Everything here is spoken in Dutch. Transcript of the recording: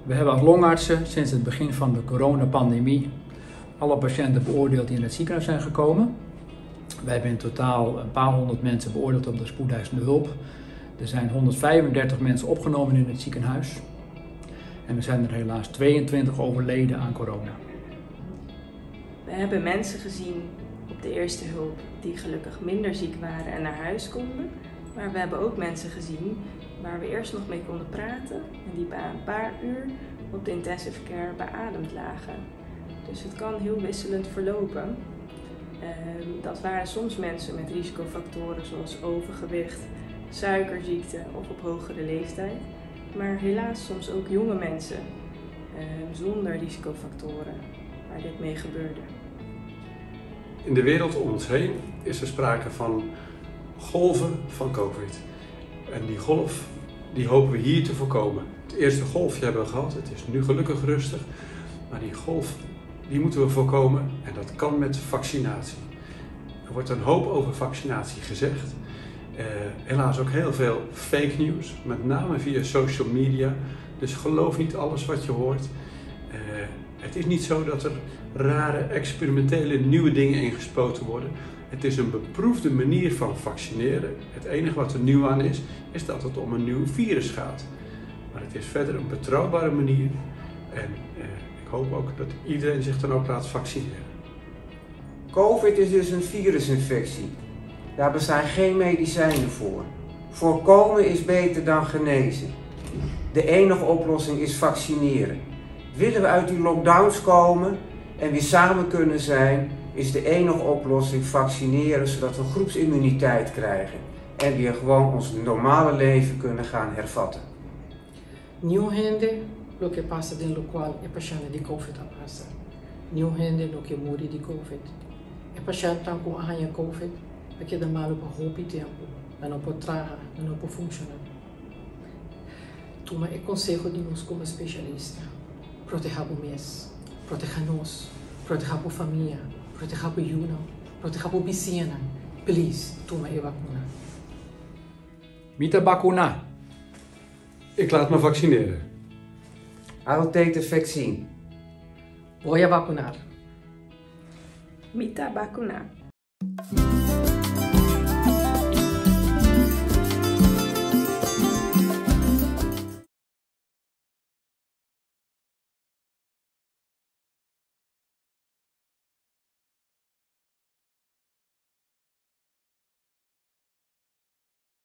We hebben als longartsen sinds het begin van de coronapandemie alle patiënten beoordeeld die in het ziekenhuis zijn gekomen. We hebben in totaal een paar honderd mensen beoordeeld op de spoedeisende hulp. Er zijn 135 mensen opgenomen in het ziekenhuis. En er zijn er helaas 22 overleden aan corona. We hebben mensen gezien op de eerste hulp die gelukkig minder ziek waren en naar huis konden. Maar we hebben ook mensen gezien waar we eerst nog mee konden praten en die na een paar uur op de intensive care beademd lagen. Dus het kan heel wisselend verlopen. Dat waren soms mensen met risicofactoren zoals overgewicht, suikerziekte of op hogere leeftijd. Maar helaas soms ook jonge mensen zonder risicofactoren waar dit mee gebeurde. In de wereld om ons heen is er sprake van golven van COVID. En die golf die hopen we hier te voorkomen. Het eerste golfje hebben we gehad, het is nu gelukkig rustig. Maar die golf die moeten we voorkomen en dat kan met vaccinatie. Er wordt een hoop over vaccinatie gezegd. Helaas ook heel veel fake news, met name via social media. Dus geloof niet alles wat je hoort. Het is niet zo dat er rare, experimentele nieuwe dingen ingespoten worden. Het is een beproefde manier van vaccineren. Het enige wat er nieuw aan is dat het om een nieuw virus gaat. Maar het is verder een betrouwbare manier. En ik hoop ook dat iedereen zich dan ook laat vaccineren. COVID is dus een virusinfectie. Daar bestaan geen medicijnen voor. Voorkomen is beter dan genezen. De enige oplossing is vaccineren. Willen we uit die lockdowns komen en weer samen kunnen zijn, is de enige oplossing vaccineren, zodat we groepsimmuniteit krijgen en weer gewoon ons normale leven kunnen gaan hervatten. Não rende lo que passa dentro do qual é paciente de COVID a passa. Não rende lo que morre de COVID. É paciente tá com arranha COVID, porque dá mal para roupa e tempo, não pode trabalhar, não pode funcionar. Toma é conselho de nós como especialista. Proteger o mês, proteger nós, proteger a família, proteger o Juno, proteger a piscina. Please, toma a vacuna. Mita vacuna. Ik laat me vaccineren. I'll take the vaccine. Voy a vacunar. Mita vacuna.